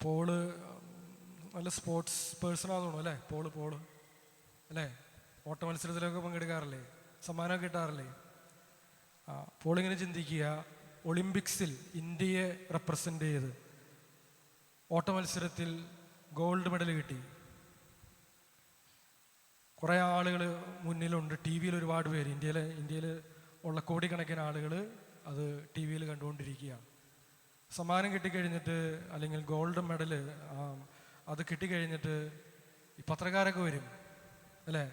Paul നല്ല sports person ആണെന്ന് അല്ലേ? പോള് അല്ലേ? ഓട്ട മത്സരത്തിലൊക്കെ പങ്കെടുക്കാറില്ലേ? സമ്മാനമൊക്കെ കിട്ടാറില്ലേ? പോളിങ്ങനെ ചിന്തിക്കുക, ഒളിമ്പിക്സിൽ ഇന്ത്യയെ റെപ്രസെൻ്റ് ചെയ്ത് ഓട്ട മത്സരത്തിൽ ഗോൾഡ് മെഡൽ കിട്ടി. കുറേ ആളുകൾ മുന്നിലുണ്ട്, ടി വിയിൽ ഒരുപാട് പേര്, ഇന്ത്യയിൽ ഉള്ള കോടിക്കണക്കിന് ആളുകൾ അത് ടി വിയിൽ കണ്ടുകൊണ്ടിരിക്കുകയാണ്. സമ്മാനം കിട്ടിക്കഴിഞ്ഞിട്ട്, അല്ലെങ്കിൽ ഗോൾഡ് മെഡൽ അത് കിട്ടിക്കഴിഞ്ഞിട്ട് ഈ പത്രക്കാരൊക്കെ വരും അല്ലേ?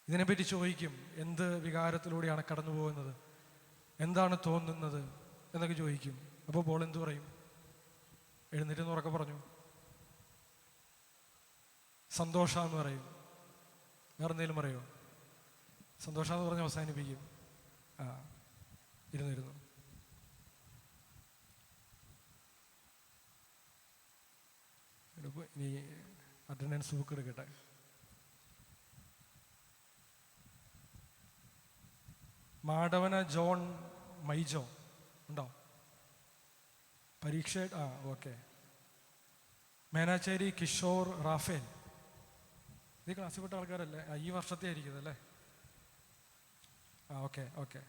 ഇതിനെപ്പറ്റി ചോദിക്കും, എന്ത് വികാരത്തിലൂടെയാണ് കടന്നു പോകുന്നത്, എന്താണ് തോന്നുന്നത് എന്നൊക്കെ ചോദിക്കും. അപ്പോൾ പോൾ എന്തു പറയും? എഴുന്നേറ്റ് ഉറക്കെ പറഞ്ഞു, സന്തോഷാന്ന് പറയും. വേറെ എന്തെങ്കിലും പറയുമോ? സന്തോഷാന്ന് പറഞ്ഞ് അവസാനിപ്പിക്കും. ഇരുന്നു ഇനി അറ്റൻഡൻസ് ബുക്ക് എടുക്കട്ടെ. മാടവന ജോൺ മൈജോ ഉണ്ടോ? പരീക്ഷ ഓക്കെ. മേനാച്ചേരി കിഷോർ റാഫേൽ, ഇത് ക്ലാസ്സിൽപ്പെട്ട ആൾക്കാരല്ലേ? ഈ വർഷത്തെ ആയിരിക്കും അല്ലേ? Okay.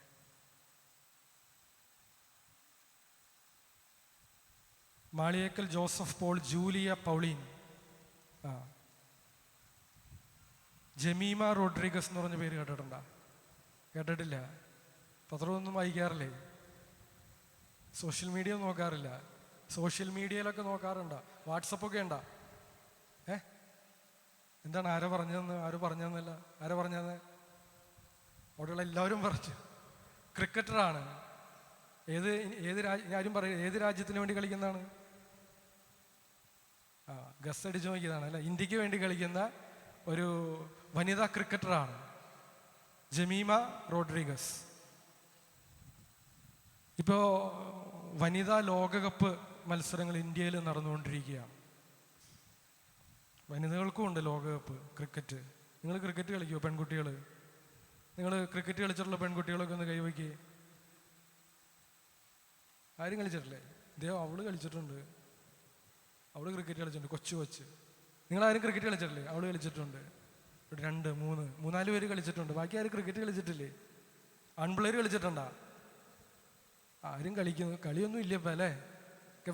Maliyekkal Joseph Paul, Julia Pauline, Jemimah Rodrigues എന്ന് പറഞ്ഞ പേര് കേട്ടിട്ടുണ്ടോ? കേട്ടിട്ടില്ല. പത്രമൊന്നും വായിക്കാറില്ലേ? സോഷ്യൽ മീഡിയ നോക്കാറില്ല? സോഷ്യൽ മീഡിയയിലൊക്കെ നോക്കാറുണ്ടോ? വാട്സപ്പൊക്കെ ഉണ്ടോ? എന്താണ്? ആരോ പറഞ്ഞതെന്നല്ല, ആരോ പറഞ്ഞത്? അവിടെയുള്ള എല്ലാവരും പറഞ്ഞു ക്രിക്കറ്ററാണ്. ആരും പറയും ഏത് രാജ്യത്തിന് വേണ്ടി കളിക്കുന്നതാണ്? ഗസ് അടിച്ചു നോക്കിയതാണ് അല്ല, ഇന്ത്യക്ക് വേണ്ടി കളിക്കുന്ന ഒരു വനിതാ ക്രിക്കറ്ററാണ് ജമീമ റോഡ്രിഗസ്. ഇപ്പോൾ വനിതാ ലോകകപ്പ് മത്സരങ്ങൾ ഇന്ത്യയിൽ നടന്നുകൊണ്ടിരിക്കുകയാണ്. വനിതകൾക്കും ഉണ്ട് ലോകകപ്പ് ക്രിക്കറ്റ്. നിങ്ങൾ ക്രിക്കറ്റ് കളിക്കുമോ പെൺകുട്ടികൾ? നിങ്ങൾ ക്രിക്കറ്റ് കളിച്ചിട്ടുള്ള പെൺകുട്ടികളൊക്കെ ഒന്ന് കൈവയ്ക്ക്. ആരും കളിച്ചിട്ടില്ലേ? അവള് കളിച്ചിട്ടുണ്ട്, അവള് ക്രിക്കറ്റ് കളിച്ചിട്ടുണ്ട്. കൊച്ചു നിങ്ങളാരും ക്രിക്കറ്റ് കളിച്ചിട്ടില്ലേ? അവള് കളിച്ചിട്ടുണ്ട്. 2, 3, 4 പേര് കളിച്ചിട്ടുണ്ട്. ബാക്കി ആരും ക്രിക്കറ്റ് കളിച്ചിട്ടില്ലേ? ആൺപിള്ളേർ കളിച്ചിട്ടുണ്ടാ? ആരും കളിയൊന്നും ഇല്ല ഇപ്പം അല്ലേ?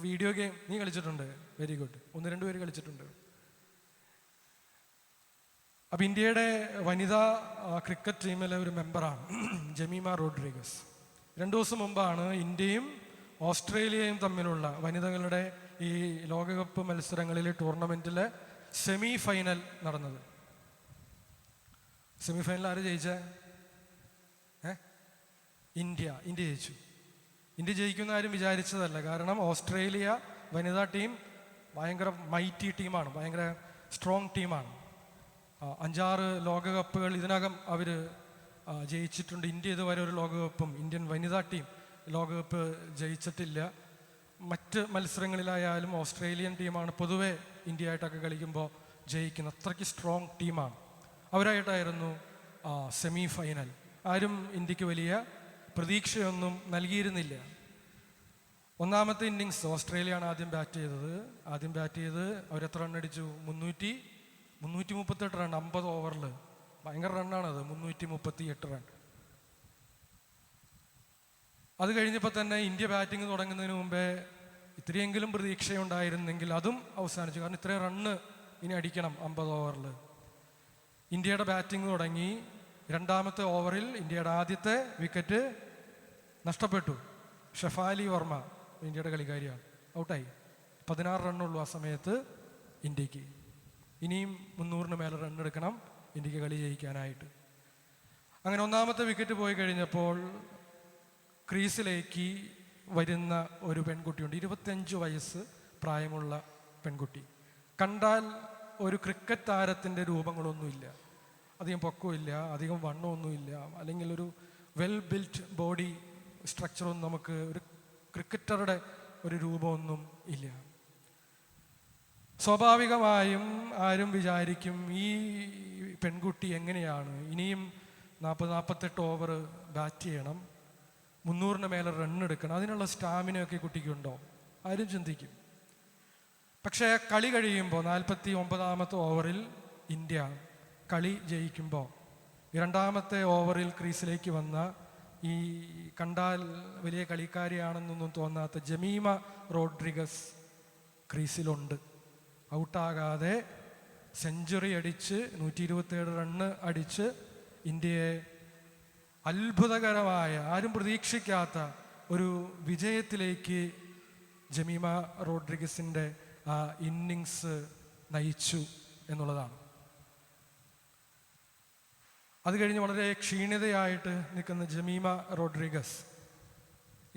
വീഡിയോ ഗെയിം നീ കളിച്ചിട്ടുണ്ട്, വെരി ഗുഡ്. 1-2 പേര് കളിച്ചിട്ടുണ്ട്. അപ്പം ഇന്ത്യയുടെ വനിതാ ക്രിക്കറ്റ് ടീമിലെ ഒരു മെമ്പറാണ് ജമീമ റോഡ്രിഗസ്. 2 ദിവസം മുമ്പാണ് ഇന്ത്യയും ഓസ്ട്രേലിയയും തമ്മിലുള്ള വനിതകളുടെ ഈ ലോകകപ്പ് മത്സരങ്ങളിലെ ടൂർണമെൻറ്റിലെ സെമി ഫൈനൽ നടന്നത്. സെമി ഫൈനൽ ആര് ജയിച്ചേ? ഇന്ത്യ ജയിച്ചു. ഇന്ത്യ ജയിക്കുന്ന ആരും വിചാരിച്ചതല്ല. കാരണം ഓസ്ട്രേലിയ വനിതാ ടീം ഭയങ്കര മൈറ്റി ടീമാണ്, ഭയങ്കര സ്ട്രോങ് ടീമാണ്. 5-6 ലോകകപ്പുകൾ ഇതിനകം അവർ ജയിച്ചിട്ടുണ്ട്. ഇന്ത്യ ഇതുവരെ ഒരു ലോകകപ്പും ഇന്ത്യൻ വനിതാ ടീം ലോകകപ്പ് ജയിച്ചിട്ടില്ല. മറ്റ് മത്സരങ്ങളിലായാലും ഓസ്ട്രേലിയൻ ടീമാണ് പൊതുവെ ഇന്ത്യയായിട്ടൊക്കെ കളിക്കുമ്പോൾ ജയിക്കുന്നത്. അത്രയ്ക്ക് സ്ട്രോങ് ടീമാണ്. അവരായിട്ടായിരുന്നു സെമി ഫൈനൽ. ആരും ഇന്ത്യക്ക് വലിയ പ്രതീക്ഷയൊന്നും നൽകിയിരുന്നില്ല. ഒന്നാമത്തെ ഇന്നിങ്സ് ഓസ്ട്രേലിയയാണ് ആദ്യം ബാറ്റ് ചെയ്തത്. അവരെത്ര റൺ അടിച്ചു? 338 റൺ 50 ഓവറിൽ. ഭയങ്കര റണ്ണാണത്, 338 റൺ. അത് കഴിഞ്ഞപ്പോൾ തന്നെ ഇന്ത്യ ബാറ്റിംഗ് തുടങ്ങുന്നതിന് മുമ്പേ ഇത്രയെങ്കിലും പ്രതീക്ഷയുണ്ടായിരുന്നെങ്കിൽ അതും അവസാനിച്ചു. കാരണം ഇത്രയും റണ്ണ് ഇനി അടിക്കണം 50 ഓവറിൽ. ഇന്ത്യയുടെ ബാറ്റിംഗ് തുടങ്ങി. 2ാമത്തെ ഓവറിൽ ഇന്ത്യയുടെ ആദ്യത്തെ വിക്കറ്റ് നഷ്ടപ്പെട്ടു. ഷെഫാലി വർമ്മ, ഇന്ത്യയുടെ കളിക്കാരിയാണ്, ഔട്ടായി. 16 റണ്ണുള്ളൂ ആ സമയത്ത് ഇന്ത്യക്ക്. ഇനിയും 300-ന് മേലെ റണ്ണെടുക്കണം ഇന്ത്യക്ക് കളി ജയിക്കാനായിട്ട്. അങ്ങനെ 1ാമത്തെ വിക്കറ്റ് പോയി കഴിഞ്ഞപ്പോൾ ക്രീസിലേക്ക് വരുന്ന ഒരു പെൺകുട്ടിയുണ്ട്. 25 വയസ്സ് പ്രായമുള്ള പെൺകുട്ടി. കണ്ടാൽ ഒരു ക്രിക്കറ്റ് താരത്തിൻ്റെ രൂപങ്ങളൊന്നുമില്ല, അധികം പൊക്കമില്ല, അധികം വണ്ണമൊന്നുമില്ല, അല്ലെങ്കിൽ ഒരു വെൽ ബിൽറ്റ് ബോഡി സ്ട്രക്ചറൊന്നും, നമുക്ക് ഒരു ക്രിക്കറ്ററുടെ ഒരു രൂപമൊന്നും ഇല്ല. സ്വാഭാവികമായും ആരും വിചാരിക്കും ഈ പെൺകുട്ടി എങ്ങനെയാണ് ഇനിയും 40-48 ഓവർ ബാറ്റ് ചെയ്യണം, 300-ന് മേലെ റണ്ണെടുക്കണം, അതിനുള്ള സ്റ്റാമിനയൊക്കെ കുട്ടിക്കുണ്ടോ? ആരും ചിന്തിക്കും. പക്ഷേ കളി കഴിയുമ്പോൾ 49ാമത്തെ ഓവറിൽ ഇന്ത്യ കളി ജയിക്കുമ്പോൾ രണ്ടാമത്തെ ഓവറിൽ ക്രീസിലേക്ക് വന്ന ഈ കണ്ടാൽ വലിയ കളിക്കാരിയാണെന്നൊന്നും തോന്നാത്ത ജമീമ റോഡ്രിഗസ് ക്രീസിലുണ്ട്. ഔട്ടാകാതെ സെഞ്ചുറി അടിച്ച് 127 റണ്ണ് അടിച്ച് ഇന്ത്യയെ അത്ഭുതകരമായ, ആരും പ്രതീക്ഷിക്കാത്ത ഒരു വിജയത്തിലേക്ക് ജമീമ റോഡ്രിഗസിൻ്റെ ആ ഇന്നിങ്സ് നയിച്ചു എന്നുള്ളതാണ്. അത് കഴിഞ്ഞ് വളരെ ക്ഷീണിതയായിട്ട് നിൽക്കുന്ന ജമീമ റോഡ്രിഗസ്,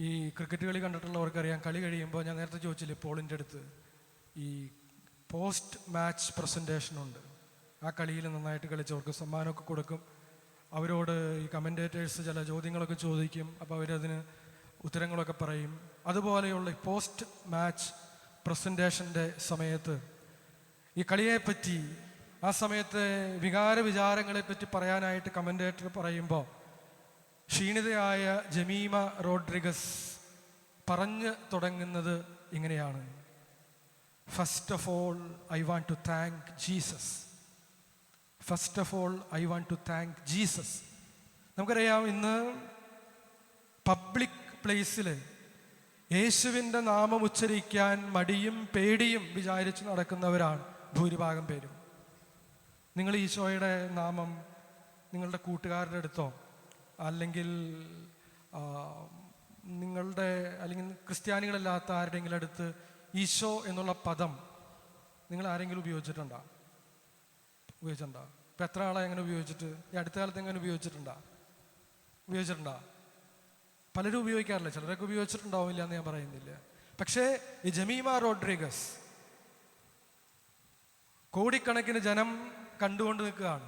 ഈ ക്രിക്കറ്റ് കളി കണ്ടിട്ടുള്ളവർക്കറിയാം, കളി കഴിയുമ്പോൾ ഞാൻ നേരത്തെ ചോദിച്ചില്ലേ പോളിൻ്റെ അടുത്ത്, ഈ പോസ്റ്റ് മാച്ച് പ്രസൻറ്റേഷനുണ്ട്. ആ കളിയിൽ നന്നായിട്ട് കളിച്ചവർക്ക് സമ്മാനമൊക്കെ കൊടുക്കും. അവരോട് ഈ കമൻറ്റേറ്റേഴ്സ് ചില ചോദ്യങ്ങളൊക്കെ ചോദിക്കും, അപ്പോൾ അവരതിന് ഉത്തരങ്ങളൊക്കെ പറയും. അതുപോലെയുള്ള ഈ പോസ്റ്റ് മാച്ച് പ്രസൻറ്റേഷൻ്റെ സമയത്ത് ഈ കളിയെപ്പറ്റി, ആ സമയത്തെ വിചാരങ്ങളെപ്പറ്റി പറയാനായിട്ട് കമൻറ്റേറ്റർ പറയുമ്പോൾ ക്ഷീണിതയായ ജമീമ റോഡ്രിഗസ് പറഞ്ഞു തുടങ്ങുന്നത് ഇങ്ങനെയാണ്: first of all I want to thank Jesus. First of all I want to thank Jesus. നമുക്കറിയാം, ഇന്ന് പബ്ലിക് പ്ലേസിൽ യേശുവിൻ്റെ നാമം ഉച്ചരിക്കാൻ മടിയും പേടിയും വിചാരിച്ച് നടക്കുന്നവരാണ് ഭൂരിഭാഗം പേരും. നിങ്ങൾ ഈശോയുടെ നാമം നിങ്ങളുടെ കൂട്ടുകാരുടെ അടുത്തോ അല്ലെങ്കിൽ ക്രിസ്ത്യാനികളല്ലാത്ത ആരുടെയെങ്കിലും അടുത്ത് ഈശോ എന്നുള്ള പദം നിങ്ങൾ ആരെങ്കിലും ഉപയോഗിച്ചിട്ടുണ്ടോ? ഇപ്പം എത്ര ആളെ എങ്ങനെ ഉപയോഗിച്ചിട്ട്? ഈ അടുത്ത കാലത്ത് എങ്ങനെ ഉപയോഗിച്ചിട്ടുണ്ടോ? പലരും ഉപയോഗിക്കാറില്ല, ചിലരൊക്കെ ഉപയോഗിച്ചിട്ടുണ്ടാവില്ല എന്ന് ഞാൻ പറയുന്നില്ല. പക്ഷേ ഈ ജമീമ റോഡ്രിഗസ് കോടിക്കണക്കിന് ജനം കണ്ടുകൊണ്ട് നിൽക്കുകയാണ്.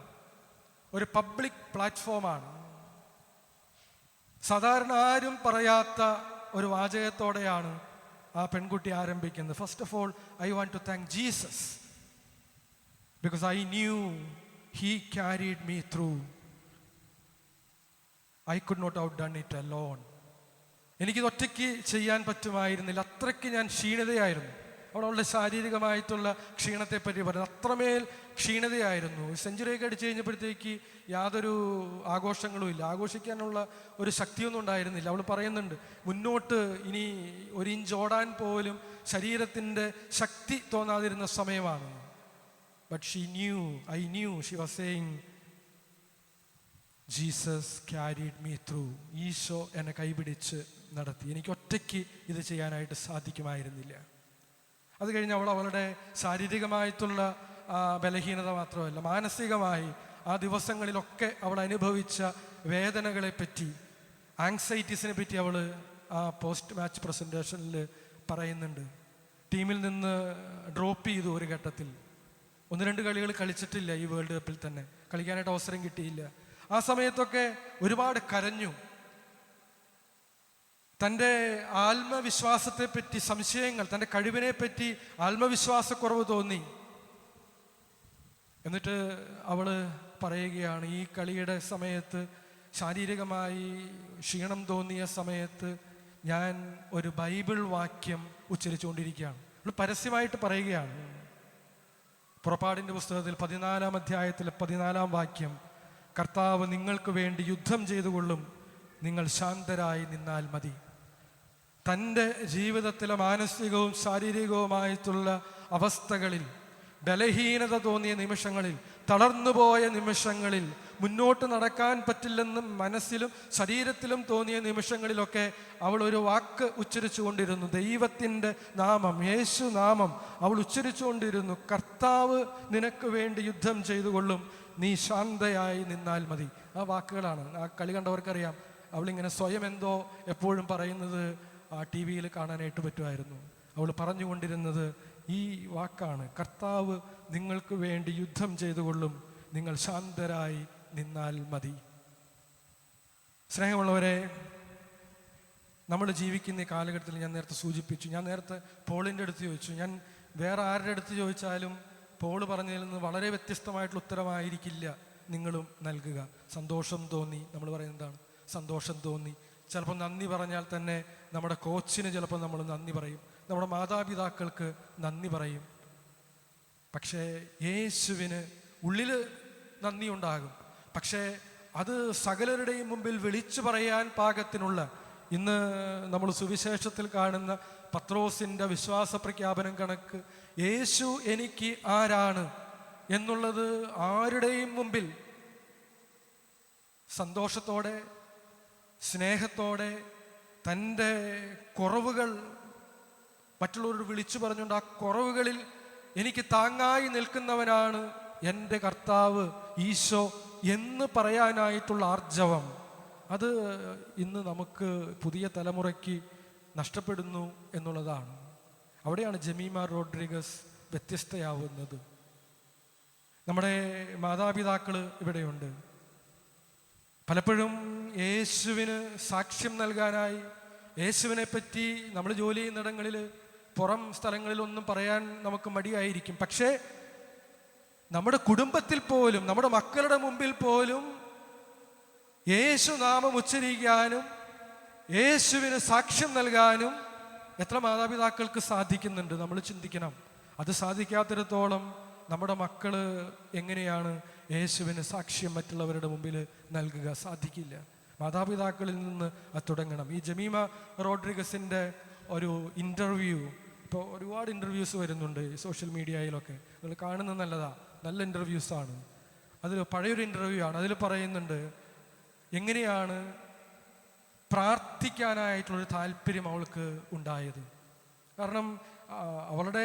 ഒരു പബ്ലിക് പ്ലാറ്റ്ഫോമാണ്. സാധാരണ ആരും പറയാത്ത ഒരു വാചകത്തോടെയാണ് ആ പെൺകുട്ടി ആരംഭിക്കുന്നത്. First of all I want to thank Jesus because I knew he carried me through. I could not have done it alone. എനിക്കിത് ഒറ്റയ്ക്ക് ചെയ്യാൻ പറ്റുമായിരുന്നില്ല, അത്രയ്ക്ക് ഞാൻ ക്ഷീണിതയായിരുന്നു. അവിടെ ഉള്ള ശാരീരികമായിട്ടുള്ള ക്ഷീണത്തെപ്പറ്റി പറയുന്നത്, അത്രമേൽ ക്ഷീണിതയായിരുന്നു. സെഞ്ചുറിയൊക്കെ അടിച്ചു കഴിഞ്ഞപ്പോഴത്തേക്ക് യാതൊരു ആഘോഷങ്ങളും ഇല്ല, ആഘോഷിക്കാനുള്ള ഒരു ശക്തിയൊന്നും ഉണ്ടായിരുന്നില്ല. അവൾ പറയുന്നുണ്ട്, മുന്നോട്ട് ഇനി ഒരു ഇഞ്ച് ഓടാൻ പോലും ശരീരത്തിൻ്റെ ശക്തി തോന്നാതിരുന്ന സമയമാണ്. But I knew, she was saying, Jesus carried me through. Isho എന്നെ കൈപിടിച്ച് നടത്തി. എനിക്ക് ഒറ്റയ്ക്ക് ഇത് ചെയ്യാനായിട്ട് സാധിക്കുമായിരുന്നില്ല. അത് കഴിഞ്ഞ് അവളുടെ ശാരീരികമായിട്ടുള്ള ബലഹീനത മാത്രമല്ല, മാനസികമായി ആ ദിവസങ്ങളിലൊക്കെ അവൾ അനുഭവിച്ച വേദനകളെപ്പറ്റി, ആങ്സൈറ്റീസിനെ പറ്റി അവൾ ആ പോസ്റ്റ് മാച്ച് പ്രസൻറ്റേഷനിൽ പറയുന്നുണ്ട്. ടീമിൽ നിന്ന് ഡ്രോപ്പ് ചെയ്തു ഒരു ഘട്ടത്തിൽ. 1-2 കളികൾ കളിച്ചിട്ടില്ല ഈ വേൾഡ് കപ്പിൽ തന്നെ, കളിക്കാനായിട്ട് അവസരം കിട്ടിയില്ല. ആ സമയത്തൊക്കെ ഒരുപാട് കരഞ്ഞു. തൻ്റെ ആത്മവിശ്വാസത്തെപ്പറ്റി സംശയങ്ങൾ, തൻ്റെ കഴിവിനെ പറ്റി ആത്മവിശ്വാസക്കുറവ് തോന്നി. എന്നിട്ട് അവൾ പറയുകയാണ്, ഈ കളിയുടെ സമയത്ത് ശാരീരികമായി ക്ഷീണം തോന്നിയ സമയത്ത് ഞാൻ ഒരു ബൈബിൾ വാക്യം ഉച്ചരിച്ചുകൊണ്ടിരിക്കുകയാണ്. അവൾ പരസ്യമായിട്ട് പറയുകയാണ്. പുറപ്പാടിൻ്റെ പുസ്തകത്തിൽ 14-ാം അധ്യായത്തിലെ 14-ാം വാക്യം, കർത്താവ് നിങ്ങൾക്ക് വേണ്ടി യുദ്ധം ചെയ്തുകൊള്ളും, നിങ്ങൾ ശാന്തരായി നിന്നാൽ മതി. തൻ്റെ ജീവിതത്തിലെ മാനസികവും ശാരീരികവുമായിട്ടുള്ള അവസ്ഥകളിൽ, ബലഹീനത തോന്നിയ നിമിഷങ്ങളിൽ, തളർന്നുപോയ നിമിഷങ്ങളിൽ, മുന്നോട്ട് നടക്കാൻ പറ്റില്ലെന്നും മനസ്സിലും ശരീരത്തിലും തോന്നിയ നിമിഷങ്ങളിലൊക്കെ അവൾ ഒരു വാക്ക് ഉച്ചരിച്ചു കൊണ്ടിരുന്നു. ദൈവത്തിൻ്റെ നാമം, യേശു നാമം അവൾ ഉച്ചരിച്ചു കൊണ്ടിരുന്നു. കർത്താവ് നിനക്ക് വേണ്ടി യുദ്ധം ചെയ്തുകൊള്ളും, നീ ശാന്തയായി നിന്നാൽ മതി. ആ വാക്കുകളാണ്. ആ കളി കണ്ടവർക്കറിയാം, അവളിങ്ങനെ സ്വയം എന്തോ എപ്പോഴും പറയുന്നത് ടി വിയിൽ കാണാനായിട്ട് പറ്റുമായിരുന്നു. അവൾ പറഞ്ഞുകൊണ്ടിരുന്നത് ഈ വാക്കാണ്: കർത്താവ് നിങ്ങൾക്ക് വേണ്ടി യുദ്ധം ചെയ്തുകൊള്ളും, നിങ്ങൾ ശാന്തരായി നിന്നാൽ മതി. സ്നേഹമുള്ളവരെ, നമ്മൾ ജീവിക്കുന്ന ഈ കാലഘട്ടത്തിൽ ഞാൻ നേരത്തെ സൂചിപ്പിച്ചു, ഞാൻ നേരത്തെ പോളിൻ്റെ അടുത്ത് ചോദിച്ചു, ഞാൻ വേറെ ആരുടെ അടുത്ത് ചോദിച്ചാലും പോള് പറഞ്ഞതിൽ നിന്ന് വളരെ വ്യത്യസ്തമായിട്ടുള്ള ഉത്തരമായിരിക്കില്ല നിങ്ങളും നൽകുക. സന്തോഷം തോന്നി, നമ്മൾ പറയുന്നതാണ് സന്തോഷം തോന്നി. ചിലപ്പോൾ നന്ദി പറഞ്ഞാൽ തന്നെ നമ്മുടെ കോച്ചിന് ചിലപ്പോൾ നമ്മൾ നന്ദി പറയും, നമ്മുടെ മാതാപിതാക്കൾക്ക് നന്ദി പറയും. പക്ഷേ യേശുവിന് ഉള്ളിൽ നന്ദി ഉണ്ടാകും. പക്ഷേ അത് സകലരുടെയും മുമ്പിൽ വിളിച്ചു പറയാൻ പാകത്തിനുള്ള, ഇന്ന് നമ്മൾ സുവിശേഷത്തിൽ കാണുന്ന പത്രോസിൻ്റെ വിശ്വാസ പ്രഖ്യാപനം കണക്ക് യേശു എനിക്ക് ആരാണ് എന്നുള്ളത് ആരുടെയും മുമ്പിൽ സന്തോഷത്തോടെ സ്നേഹത്തോടെ തൻ്റെ കുറവുകൾ മറ്റുള്ളവരോട് വിളിച്ചു പറഞ്ഞുകൊണ്ട് ആ കുറവുകളിൽ എനിക്ക് താങ്ങായി നിൽക്കുന്നവനാണ് എൻ്റെ കർത്താവ് ഈശോ എന്ന് പറയാനായിട്ടുള്ള ആർജവം, അത് ഇന്ന് നമുക്ക് പുതിയ തലമുറയ്ക്ക് നഷ്ടപ്പെടുന്നു എന്നുള്ളതാണ്. അവിടെയാണ് ജമീമ റോഡ്രിഗസ് വ്യത്യസ്തയാവുന്നത്. നമ്മുടെ മാതാപിതാക്കൾ ഇവിടെയുണ്ട്. പലപ്പോഴും യേശുവിന് സാക്ഷ്യം നൽകാനായി, യേശുവിനെ പറ്റി നമ്മൾ ജോലി ചെയ്യുന്നിടങ്ങളിൽ പുറം സ്ഥലങ്ങളിലൊന്നും പറയാൻ നമുക്ക് മടിയായിരിക്കും. പക്ഷേ നമ്മുടെ കുടുംബത്തിൽ പോലും, നമ്മുടെ മക്കളുടെ മുമ്പിൽ പോലും യേശു നാമം ഉച്ചരിക്കാനും യേശുവിന് സാക്ഷ്യം നൽകാനും എത്ര മാതാപിതാക്കൾക്ക് സാധിക്കുന്നുണ്ട്? നമ്മൾ ചിന്തിക്കണം. അത് സാധിക്കാത്തിടത്തോളം നമ്മുടെ മക്കള് എങ്ങനെയാണ് യേശുവിന് സാക്ഷ്യം മറ്റുള്ളവരുടെ മുമ്പിൽ നൽകുക? സാധിക്കില്ല. മാതാപിതാക്കളിൽ നിന്ന് അത് തുടങ്ങണം. ഈ ജമീമ റോഡ്രിഗസിൻ്റെ ഒരു ഇൻ്റർവ്യൂ, ഇപ്പോൾ ഒരുപാട് ഇൻ്റർവ്യൂസ് വരുന്നുണ്ട് സോഷ്യൽ മീഡിയയിലൊക്കെ, നിങ്ങൾ കാണുന്നത് നല്ലതാണ്, നല്ല ഇൻ്റർവ്യൂസാണ്. അതിൽ പഴയൊരു ഇൻ്റർവ്യൂ ആണ്. അതിൽ പറയുന്നുണ്ട് എങ്ങനെയാണ് പ്രാർത്ഥിക്കാനായിട്ടുള്ളൊരു താല്പര്യം അവൾക്ക് ഉണ്ടായത്. കാരണം അവളുടെ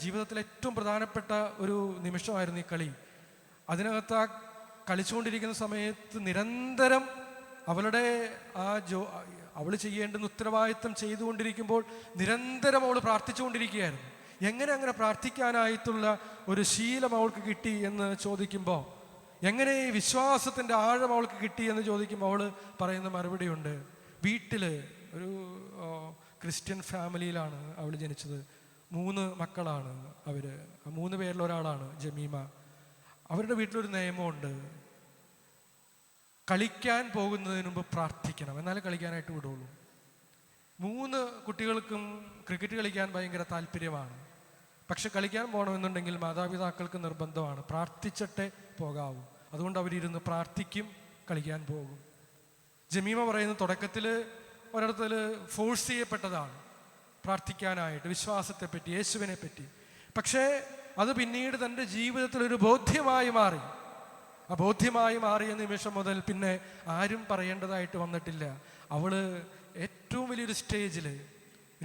ജീവിതത്തിലെ ഏറ്റവും പ്രധാനപ്പെട്ട ഒരു നിമിഷമായിരുന്നു ഈ കളി. അതിനകത്ത് ആ കളിച്ചുകൊണ്ടിരിക്കുന്ന സമയത്ത് നിരന്തരം അവളുടെ അവൾ ചെയ്യേണ്ടുന്ന ഉത്തരവാദിത്വം ചെയ്തുകൊണ്ടിരിക്കുമ്പോൾ നിരന്തരം അവൾ പ്രാർത്ഥിച്ചുകൊണ്ടിരിക്കുകയായിരുന്നു. എങ്ങനെ അങ്ങനെ പ്രാർത്ഥിക്കാനായിട്ടുള്ള ഒരു ശീലം അവൾക്ക് കിട്ടി എന്ന് ചോദിക്കുമ്പോൾ, എങ്ങനെ ഈ വിശ്വാസത്തിൻ്റെ ആഴം അവൾക്ക് കിട്ടി എന്ന് ചോദിക്കുമ്പോൾ അവൾ പറയുന്ന മറുപടിയുണ്ട്. വീട്ടിൽ ഒരു ക്രിസ്ത്യൻ ഫാമിലിയിലാണ് അവൾ ജനിച്ചത്. 3 മക്കളാണ് അവർ. 3 പേരിൽ ഒരാളാണ് ജമീമ. അവരുടെ വീട്ടിലൊരു നിയമമുണ്ട്, കളിക്കാൻ പോകുന്നതിന് മുമ്പ് പ്രാർത്ഥിക്കണം, എന്നാലേ കളിക്കാനായിട്ട് വിടുള്ളൂ. 3 കുട്ടികൾക്കും ക്രിക്കറ്റ് കളിക്കാൻ ഭയങ്കര താല്പര്യമാണ്. പക്ഷെ കളിക്കാൻ പോകണമെന്നുണ്ടെങ്കിൽ മാതാപിതാക്കൾക്ക് നിർബന്ധമാണ്, പ്രാർത്ഥിച്ചിട്ടേ പോകാവൂ. അതുകൊണ്ട് അവരിരുന്ന് പ്രാർത്ഥിക്കും, കളിക്കാൻ പോകും. ജമീമ പറയുന്ന തുടക്കത്തിൽ ഒരിടത്തിൽ ഫോഴ്സ് ചെയ്യപ്പെട്ടതാണ് പ്രാർത്ഥിക്കാനായിട്ട്, വിശ്വാസത്തെപ്പറ്റി, യേശുവിനെ പറ്റി. പക്ഷേ അത് പിന്നീട് തൻ്റെ ജീവിതത്തിൽ ഒരു ബോധ്യമായി മാറി. ആ ബോധ്യമായി മാറിയ നിമിഷം മുതൽ പിന്നെ ആരും പറയേണ്ടതായിട്ട് വന്നിട്ടില്ല. അവള് ഏറ്റവും വലിയൊരു സ്റ്റേജിൽ,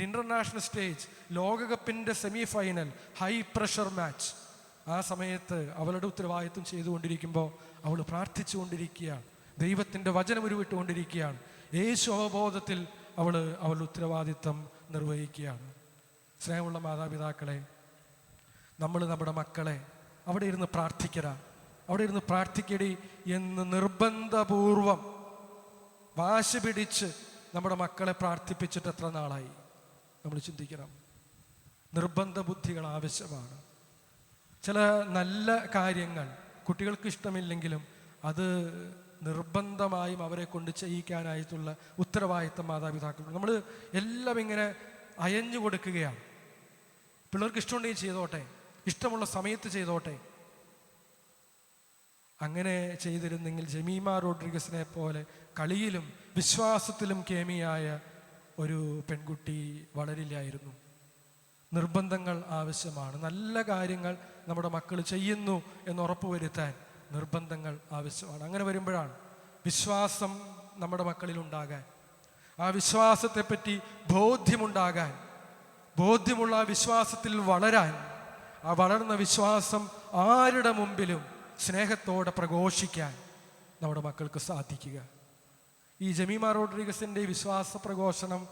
ഇന്റർനാഷണൽ സ്റ്റേജ്, ലോകകപ്പിൻ്റെ semi final, high pressure match, ആ സമയത്ത് അവളുടെ ഉത്തരവാദിത്വം ചെയ്തുകൊണ്ടിരിക്കുമ്പോൾ അവൾ പ്രാർത്ഥിച്ചുകൊണ്ടിരിക്കുകയാണ്, ദൈവത്തിൻ്റെ വചനം ഉരുവിട്ടുകൊണ്ടിരിക്കുകയാണ്. യേശു അവബോധത്തിൽ അവളുടെ ഉത്തരവാദിത്വം നിർവഹിക്കുകയാണ്. സ്നേഹമുള്ള മാതാപിതാക്കളെ, നമ്മൾ നമ്മുടെ മക്കളെ അവിടെ ഇരുന്ന് അവിടെ ഇരുന്ന് പ്രാർത്ഥിക്കടി എന്ന് നിർബന്ധപൂർവം വാശി പിടിച്ച് നമ്മുടെ മക്കളെ പ്രാർത്ഥിപ്പിച്ചിട്ട് എത്ര നാളായി? നമ്മൾ ചിന്തിക്കണം. നിർബന്ധ ബുദ്ധികൾ ആവശ്യമാണ്. ചില നല്ല കാര്യങ്ങൾ കുട്ടികൾക്ക് ഇഷ്ടമില്ലെങ്കിലും അത് നിർബന്ധമായും അവരെ കൊണ്ട് ചെയ്യിക്കാനായിട്ടുള്ള ഉത്തരവാദിത്തം മാതാപിതാക്കൾ. നമ്മൾ എല്ലാം ഇങ്ങനെ അയഞ്ഞു കൊടുക്കുകയാണ്. പിള്ളേർക്ക് ഇഷ്ടമുണ്ടെങ്കിൽ ചെയ്തോട്ടെ, ഇഷ്ടമുള്ള സമയത്ത് ചെയ്തോട്ടെ. അങ്ങനെ ചെയ്തിരുന്നെങ്കിൽ ജമീമ റോഡ്രിഗസിനെ പോലെ കളിയിലും വിശ്വാസത്തിലും കേമിയായ ഒരു പെൺകുട്ടി വളരില്ലായിരുന്നു. നിർബന്ധങ്ങൾ ആവശ്യമാണ്. നല്ല കാര്യങ്ങൾ നമ്മുടെ മക്കൾ ചെയ്യുന്നു എന്ന് ഉറപ്പുവരുത്താൻ നിർബന്ധങ്ങൾ ആവശ്യമാണ്. അങ്ങനെ വരുമ്പോഴാണ് വിശ്വാസം നമ്മുടെ മക്കളിൽ ഉണ്ടാകാൻ, ആ വിശ്വാസത്തെപ്പറ്റി ബോധ്യമുണ്ടാകാൻ, ബോധ്യമുള്ള ആ വിശ്വാസത്തിൽ വളരാൻ, ആ വളർന്ന വിശ്വാസം ആരുടെ മുമ്പിലും സ്നേഹത്തോടെ പ്രഘോഷിക്കാൻ നമ്മുടെ മക്കൾക്ക് സാധിക്കുക. ഈ ജമീമ റോഡ്രിഗസിൻ്റെ വിശ്വാസ പ്രഘോഷണം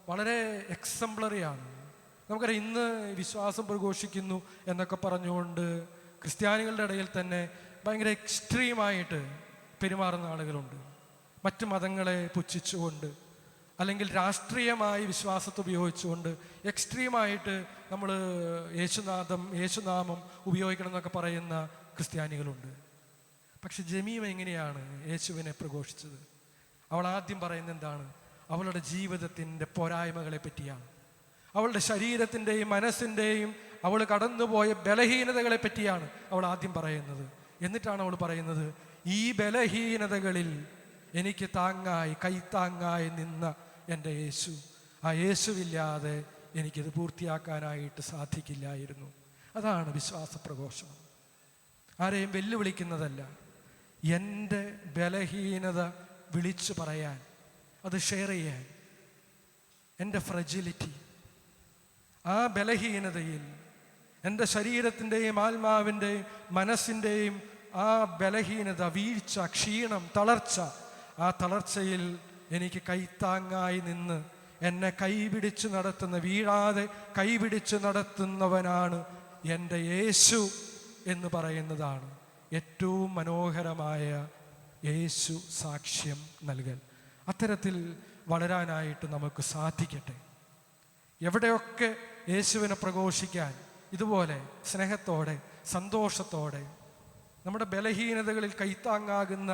വളരെ എക്സംപ്ലറിയാണ്. നമുക്കറിയാം, ഇന്ന് വിശ്വാസം പ്രഘോഷിക്കുന്നു എന്നൊക്കെ പറഞ്ഞുകൊണ്ട് ക്രിസ്ത്യാനികളുടെ ഇടയിൽ തന്നെ ഭയങ്കര എക്സ്ട്രീമായിട്ട് പെരുമാറുന്ന ആളുകളുണ്ട്. മറ്റു മതങ്ങളെ പുച്ഛിച്ചുകൊണ്ട് അല്ലെങ്കിൽ രാഷ്ട്രീയമായി വിശ്വാസത്തെ ഉപയോഗിച്ചുകൊണ്ട് എക്സ്ട്രീമായിട്ട് നമ്മൾ യേശുനാമം ഉപയോഗിക്കണം എന്നൊക്കെ പറയുന്ന ക്രിസ്ത്യാനികളുണ്ട്. പക്ഷെ ജമീമ എങ്ങനെയാണ് യേശുവിനെ പ്രഘോഷിച്ചത്? അവൾ ആദ്യം പറയുന്നത് എന്താണ്? അവളുടെ ജീവിതത്തിൻ്റെ പോരായ്മകളെ പറ്റിയാണ്. അവളുടെ ശരീരത്തിൻ്റെയും മനസ്സിൻ്റെയും അവൾ കടന്നുപോയ ബലഹീനതകളെ പറ്റിയാണ് അവൾ ആദ്യം പറയുന്നത്. എന്നിട്ടാണ് അവൾ പറയുന്നത്, ഈ ബലഹീനതകളിൽ എനിക്ക് താങ്ങായി കൈത്താങ്ങായി നിന്ന എൻ്റെ യേശു, ആ യേശുവില്ലാതെ എനിക്കിത് പൂർത്തിയാക്കാനായിട്ട് സാധിക്കില്ലായിരുന്നു. അതാണ് വിശ്വാസ പ്രഘോഷണം. ആരെയും വെല്ലുവിളിക്കുന്നതല്ല, എൻ്റെ ബലഹീനത വിളിച്ചു പറയാൻ, അത് ഷെയർ ചെയ്യാൻ. എൻ്റെ ഫ്രജിലിറ്റി, ആ ബലഹീനതയിൽ എൻ്റെ ശരീരത്തിൻ്റെയും ആത്മാവിൻ്റെയും മനസ്സിൻ്റെയും ആ ബലഹീനത, വീഴ്ച, ക്ഷീണം, തളർച്ച, ആ തളർച്ചയിൽ എനിക്ക് കൈത്താങ്ങായി നിന്ന് എന്നെ കൈപിടിച്ച് നടത്തുന്ന, വീഴാതെ കൈപിടിച്ച് നടത്തുന്നവനാണ് എൻ്റെ യേശു എന്ന് പറയുന്നതാണ് ഏറ്റവും മനോഹരമായ യേശു സാക്ഷ്യം നൽകൽ. അത്തരത്തിൽ വളരാനായിട്ട് നമുക്ക് സാധിക്കട്ടെ. എവിടെയൊക്കെ യേശുവിനെ പ്രഘോഷിക്കാൻ ഇതുപോലെ സ്നേഹത്തോടെ സന്തോഷത്തോടെ നമ്മുടെ ബലഹീനതകളിൽ കൈത്താങ്ങാകുന്ന,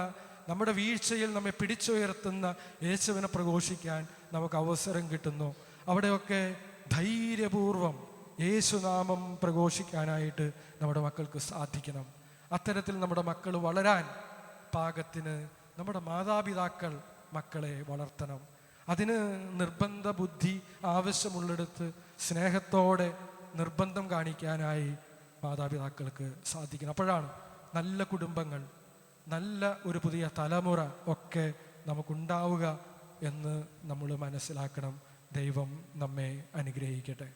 നമ്മുടെ വീഴ്ചയിൽ നമ്മെ പിടിച്ചുയർത്തുന്ന യേശുവിനെ പ്രഘോഷിക്കാൻ നമുക്ക് അവസരം കിട്ടുന്നു, അവിടെയൊക്കെ ധൈര്യപൂർവം യേശുനാമം പ്രഘോഷിക്കാനായിട്ട് നമ്മുടെ മക്കൾക്ക് സാധിക്കണം. അത്തരത്തിൽ നമ്മുടെ മക്കൾ വളരാൻ പാകത്തിന് നമ്മുടെ മാതാപിതാക്കൾ മക്കളെ വളർത്തണം. അതിന് നിർബന്ധ ബുദ്ധി ആവശ്യമുള്ളിടത്ത് സ്നേഹത്തോടെ നിർബന്ധം കാണിക്കാനായി മാതാപിതാക്കൾക്ക് സാധിക്കണം. അപ്പോഴാണ് നല്ല കുടുംബങ്ങൾ, നല്ല ഒരു പുതിയ തലമുറ ഒക്കെ നമുക്കുണ്ടാവുക എന്ന് നമ്മൾ മനസ്സിലാക്കണം. ദൈവം നമ്മെ അനുഗ്രഹിക്കട്ടെ.